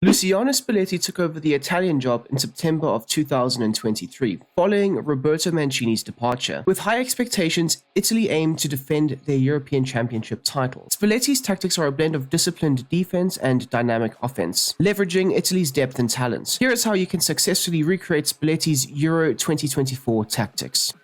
Luciano Spalletti took over the Italian job in September of 2023, following Roberto Mancini's departure. With high expectations, Italy aimed to defend their European Championship title. Spalletti's tactics are a blend of disciplined defense and dynamic offense, leveraging Italy's depth and talents. Here is how you can successfully recreate Spalletti's Euro 2024 tactics.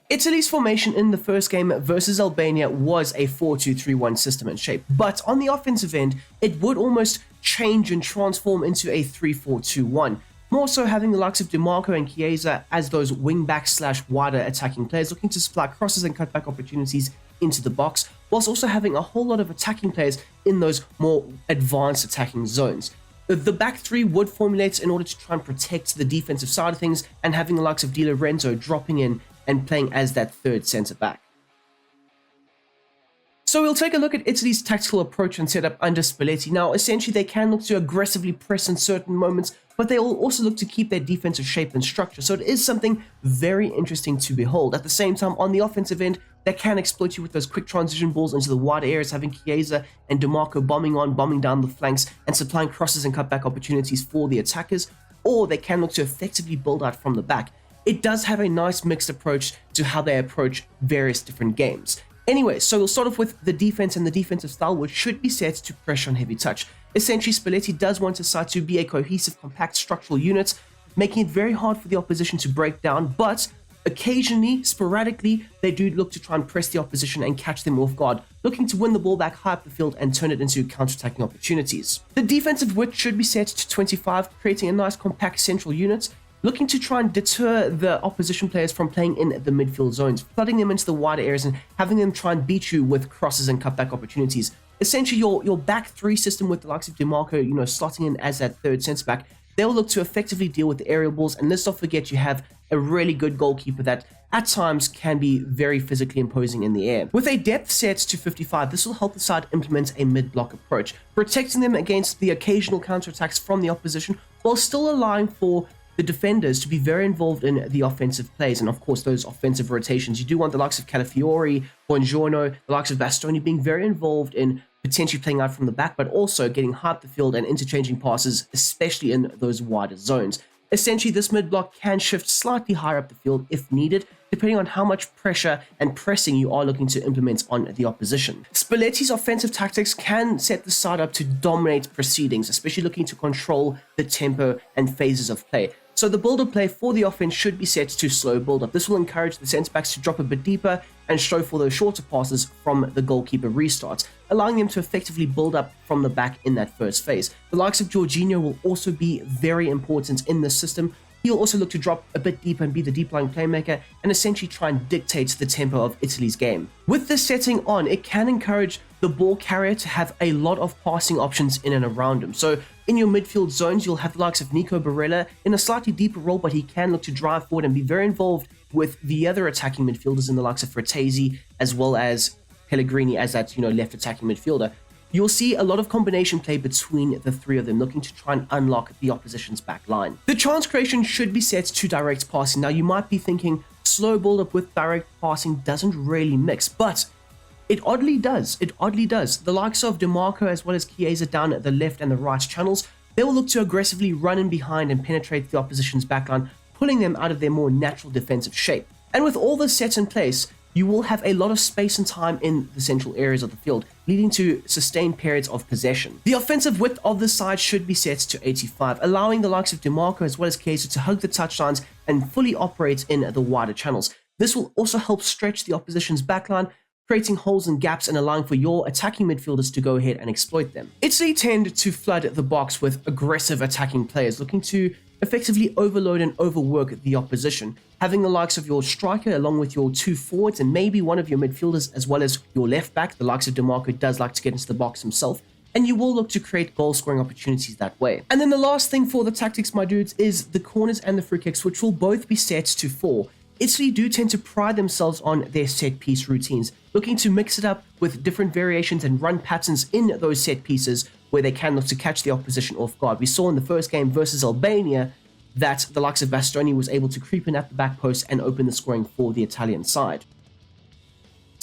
Italy's formation in the first game versus Albania was a 4-2-3-1 system in shape, but on the offensive end, it would almost change and transform into a 3-4-2-1, more so having the likes of DiMarco and Chiesa as those wing-back/wider attacking players looking to supply crosses and cutback opportunities into the box, whilst also having a whole lot of attacking players in those more advanced attacking zones. The back three would formulate in order to try and protect the defensive side of things, and having the likes of Di Lorenzo dropping in and playing as that third centre-back. So we'll take a look at Italy's tactical approach and setup under Spalletti. Now, essentially, they can look to aggressively press in certain moments, but they will also look to keep their defensive shape and structure. So it is something very interesting to behold. At the same time, on the offensive end, they can exploit you with those quick transition balls into the wider areas, having Chiesa and DiMarco bombing down the flanks and supplying crosses and cutback opportunities for the attackers, or they can look to effectively build out from the back. It does have a nice mixed approach to how they approach various different games. Anyway, so we'll start off with the defense and the defensive style, which should be set to pressure on heavy touch. Essentially, Spalletti does want his side to be a cohesive, compact structural unit, making it very hard for the opposition to break down, but occasionally, sporadically, they do look to try and press the opposition and catch them off guard, looking to win the ball back high up the field and turn it into counter-attacking opportunities. The defensive width should be set to 25, creating a nice compact central unit, looking to try and deter the opposition players from playing in the midfield zones, flooding them into the wider areas and having them try and beat you with crosses and cutback opportunities. Essentially, your back three system with the likes of DiMarco, slotting in as that third centre-back, they'll look to effectively deal with the aerial balls, and let's not forget you have a really good goalkeeper that at times can be very physically imposing in the air. With a depth set to 55, this will help the side implement a mid-block approach, protecting them against the occasional counterattacks from the opposition, while still allowing for the defenders to be very involved in the offensive plays, and of course those offensive rotations. You do want the likes of Calafiori, Buongiorno, the likes of Bastoni being very involved in potentially playing out from the back, but also getting high up the field and interchanging passes, especially in those wider zones. Essentially, this mid-block can shift slightly higher up the field if needed, depending on how much pressure and pressing you are looking to implement on the opposition. Spalletti's offensive tactics can set the side up to dominate proceedings, especially looking to control the tempo and phases of play. So the build-up play for the offense should be set to slow build-up. This will encourage the centre-backs to drop a bit deeper and show for those shorter passes from the goalkeeper restarts, allowing them to effectively build up from the back in that first phase. The likes of Jorginho will also be very important in this system. He'll also look to drop a bit deeper and be the deep-lying playmaker and essentially try and dictate the tempo of Italy's game. With this setting on, it can encourage the ball carrier to have a lot of passing options in and around him. So in your midfield zones, you'll have the likes of Nico Barella in a slightly deeper role, but he can look to drive forward and be very involved with the other attacking midfielders in the likes of Frattesi, as well as Pellegrini as that, left attacking midfielder. You'll see a lot of combination play between the three of them, looking to try and unlock the opposition's back line. The chance creation should be set to direct passing. Now, you might be thinking slow build-up with direct passing doesn't really mix, but it oddly does. It oddly does. The likes of DiMarco as well as Chiesa down at the left and the right channels, they will look to aggressively run in behind and penetrate the opposition's backline, pulling them out of their more natural defensive shape. And with all this set in place, you will have a lot of space and time in the central areas of the field, leading to sustained periods of possession. The offensive width of the side should be set to 85, allowing the likes of DiMarco as well as Chiesa to hug the touchlines and fully operate in the wider channels. This will also help stretch the opposition's backline, creating holes and gaps and allowing for your attacking midfielders to go ahead and exploit them. Italy tend to flood the box with aggressive attacking players, looking to effectively overload and overwork the opposition, having the likes of your striker along with your two forwards and maybe one of your midfielders as well as your left back. The likes of DiMarco does like to get into the box himself, and you will look to create goal scoring opportunities that way. And then the last thing for the tactics, my dudes, is the corners and the free kicks, which will both be set to 4. Italy do tend to pride themselves on their set piece routines, looking to mix it up with different variations and run patterns in those set pieces where they can look to catch the opposition off guard. We saw in the first game versus Albania that the likes of Bastoni was able to creep in at the back post and open the scoring for the Italian side.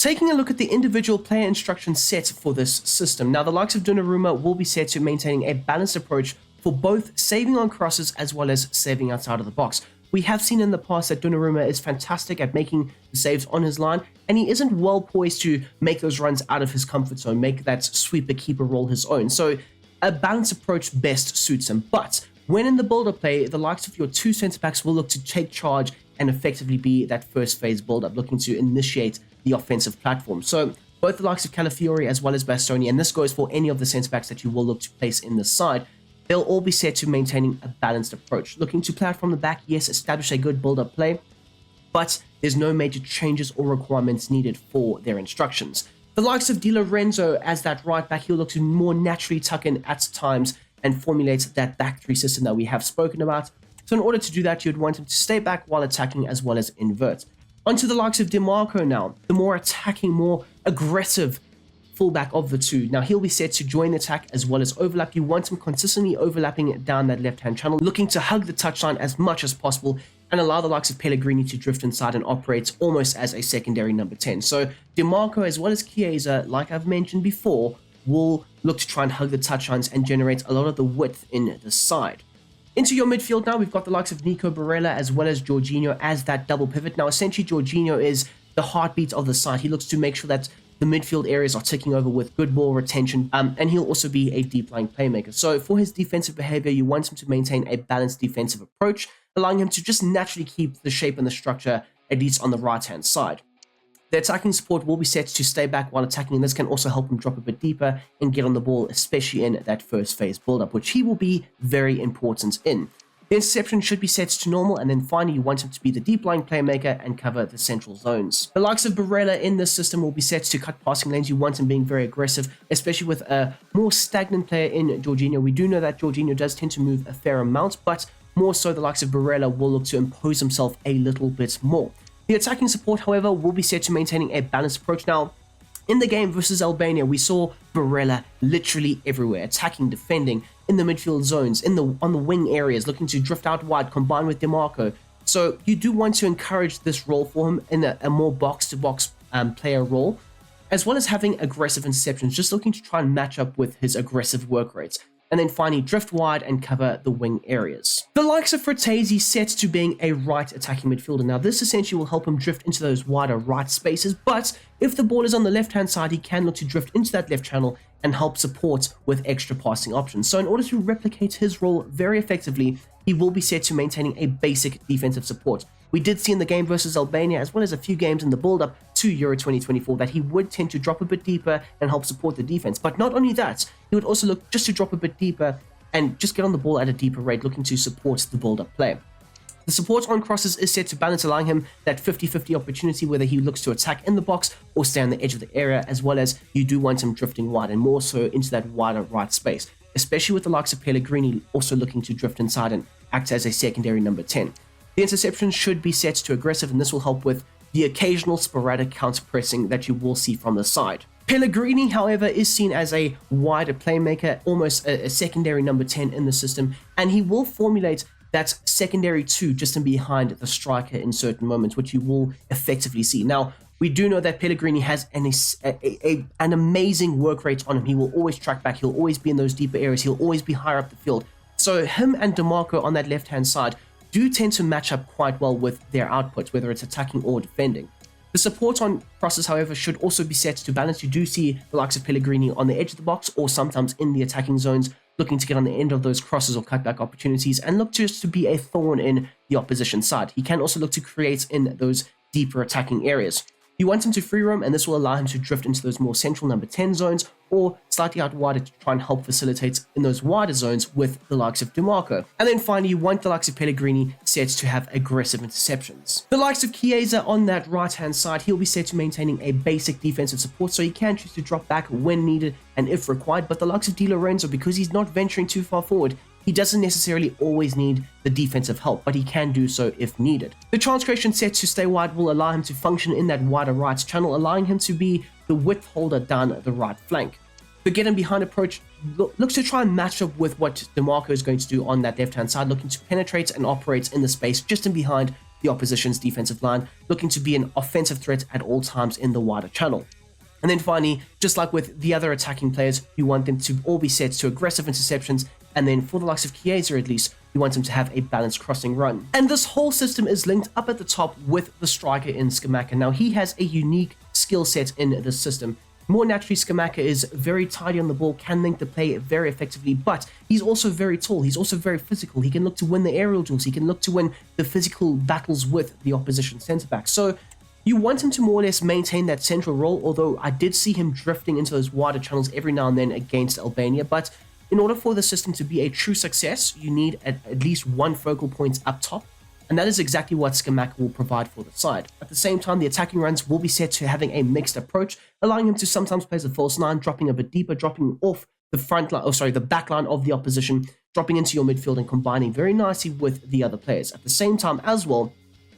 Taking a look at the individual player instruction set for this system. Now, the likes of Donnarumma will be set to maintaining a balanced approach for both saving on crosses as well as saving outside of the box. We have seen in the past that Donnarumma is fantastic at making the saves on his line, and he isn't well poised to make those runs out of his comfort zone, make that sweeper-keeper role his own. So a balanced approach best suits him. But when in the build-up play, the likes of your two centre-backs will look to take charge and effectively be that first phase build-up, looking to initiate the offensive platform. So both the likes of Calafiori as well as Bastoni, and this goes for any of the centre-backs that you will look to place in the side, they'll all be set to maintaining a balanced approach. Looking to play out from the back, yes, establish a good build-up play, but there's no major changes or requirements needed for their instructions. The likes of Di Lorenzo as that right back, he'll look to more naturally tuck in at times and formulate that back three system that we have spoken about. So in order to do that, you'd want him to stay back while attacking as well as invert. Onto the likes of DiMarco now, the more attacking, more aggressive fullback of the two. Now he'll be set to join the attack as well as overlap. You want him consistently overlapping down that left-hand channel, looking to hug the touchline as much as possible and allow the likes of Pellegrini to drift inside and operate almost as a secondary number 10. So DiMarco as well as Chiesa, like I've mentioned before, will look to try and hug the touchlines and generate a lot of the width in the side. Into your midfield now, we've got the likes of Nico Barella as well as Jorginho as that double pivot. Now, essentially, Jorginho is the heartbeat of the side. He looks to make sure that the midfield areas are ticking over with good ball retention, and he'll also be a deep-lying playmaker. So for his defensive behavior, you want him to maintain a balanced defensive approach, allowing him to just naturally keep the shape and the structure, at least on the right-hand side. The attacking support will be set to stay back while attacking, and this can also help him drop a bit deeper and get on the ball, especially in that first phase build-up, which he will be very important in. The interception should be set to normal, and then finally you want him to be the deep-lying playmaker and cover the central zones. The likes of Barella in this system will be set to cut passing lanes. You want him being very aggressive, especially with a more stagnant player in Jorginho. We do know that Jorginho does tend to move a fair amount, but more so the likes of Barella will look to impose himself a little bit more. The attacking support, however, will be set to maintaining a balanced approach. Now, in the game versus Albania, we saw Barella literally everywhere, attacking, defending, in the midfield zones, on the wing areas, looking to drift out wide, combined with DiMarco. So you do want to encourage this role for him in a more box-to-box player role, as well as having aggressive interceptions, just looking to try and match up with his aggressive work rates. And then finally, drift wide and cover the wing areas. The likes of Fratesi set to being a right attacking midfielder. Now, this essentially will help him drift into those wider right spaces, but if the ball is on the left-hand side, he can look to drift into that left channel and help support with extra passing options. So in order to replicate his role very effectively, he will be set to maintaining a basic defensive support. We did see in the game versus Albania, as well as a few games in the build-up to Euro 2024, that he would tend to drop a bit deeper and help support the defense. But not only that, he would also look just to drop a bit deeper and just get on the ball at a deeper rate, looking to support the build-up play. The support on crosses is set to balance, allowing him that 50-50 opportunity, whether he looks to attack in the box or stay on the edge of the area, as well as you do want him drifting wide and more so into that wider right space, especially with the likes of Pellegrini also looking to drift inside and act as a secondary number 10. The interception should be set to aggressive, and this will help with the occasional sporadic counter-pressing that you will see from the side. Pellegrini, however, is seen as a wider playmaker, almost a secondary number 10 in the system, and he will formulate that secondary 2 just in behind the striker in certain moments, which you will effectively see. Now, we do know that Pellegrini has an amazing work rate on him. He will always track back, he'll always be in those deeper areas, he'll always be higher up the field. So him and DiMarco on that left-hand side do tend to match up quite well with their outputs, whether it's attacking or defending. The support on crosses, however, should also be set to balance. You do see the likes of Pellegrini on the edge of the box or sometimes in the attacking zones, looking to get on the end of those crosses or cutback opportunities and look just to be a thorn in the opposition side. He can also look to create in those deeper attacking areas. You want him to free roam, and this will allow him to drift into those more central number 10 zones or slightly out wider to try and help facilitate in those wider zones with the likes of DiMarco. And then finally, you want the likes of Pellegrini set to have aggressive interceptions. The likes of Chiesa on that right-hand side, he'll be set to maintaining a basic defensive support, so he can choose to drop back when needed and if required. But the likes of Di Lorenzo, because he's not venturing too far forward, he doesn't necessarily always need the defensive help, but he can do so if needed. The chance creation set to stay wide will allow him to function in that wider right channel, allowing him to be the width holder down the right flank. The get in behind approach looks to try and match up with what DiMarco is going to do on that left-hand side, looking to penetrate and operate in the space just in behind the opposition's defensive line, looking to be an offensive threat at all times in the wider channel. And then finally, just like with the other attacking players, you want them to all be set to aggressive interceptions, and then for the likes of Chiesa at least, you want him to have a balanced crossing run. And this whole system is linked up at the top with the striker in Scamacca. Now he has a unique skill set in this system. More naturally, Scamacca is very tidy on the ball, can link the play very effectively, but he's also very tall, he's also very physical. He can look to win the aerial duels, he can look to win the physical battles with the opposition centre-back. So you want him to more or less maintain that central role, although I did see him drifting into those wider channels every now and then against Albania. But in order for the system to be a true success, you need at least one focal point up top, and that is exactly what Scamacca will provide for the side. At the same time, the attacking runs will be set to having a mixed approach, allowing him to sometimes play as a false nine, dropping a bit deeper, dropping off the front line, the back line of the opposition, dropping into your midfield and combining very nicely with the other players. At the same time as well,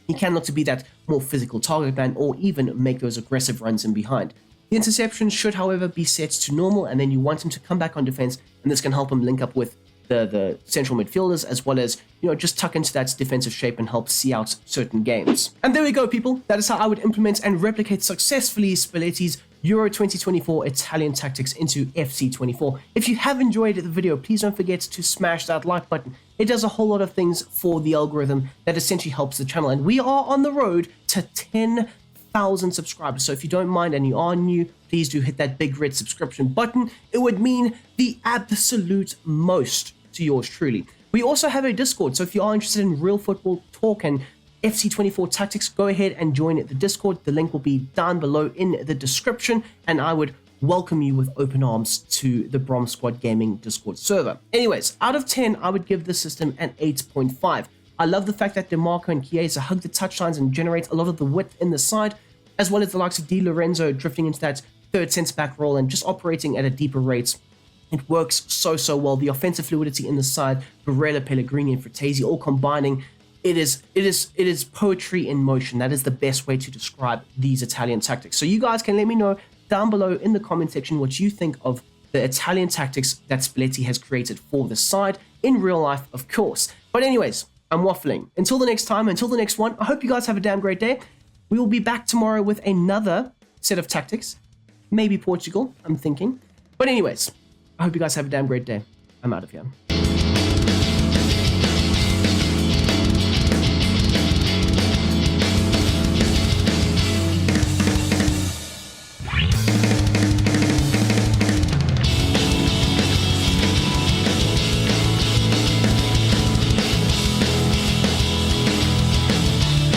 he can look to be that more physical target man or even make those aggressive runs in behind. The interception should, however, be set to normal, and then you want him to come back on defense, and this can help him link up with the central midfielders, as well as, just tuck into that defensive shape and help see out certain games. And there we go, people. That is how I would implement and replicate successfully Spalletti's Euro 2024 Italian tactics into FC24. If you have enjoyed the video, please don't forget to smash that like button. It does a whole lot of things for the algorithm that essentially helps the channel, and we are on the road to 10,000 subscribers. So if you don't mind and you are new, please do hit that big red subscription button. It would mean the absolute most to yours truly. We also have a Discord, so if you are interested in real football talk and FC24 tactics, go ahead and join the Discord. The link will be down below in the description, and I would welcome you with open arms to the Brom Squad Gaming Discord server. Anyways, out of 10, I would give this system an 8.5. I love the fact that DeMarco and Chiesa hug the touchlines and generate a lot of the width in the side, as well as the likes of Di Lorenzo drifting into that third centre-back role and just operating at a deeper rate. It works so well. The offensive fluidity in the side, Barella, Pellegrini, and Fratesi all combining. It is poetry in motion. That is the best way to describe these Italian tactics. So you guys can let me know down below in the comment section what you think of the Italian tactics that Spalletti has created for the side in real life, of course. But anyways, I'm waffling. Until the next time, until the next one, I hope you guys have a damn great day. We will be back tomorrow with another set of tactics. Maybe Portugal, I'm thinking. But anyways, I hope you guys have a damn great day. I'm out of here.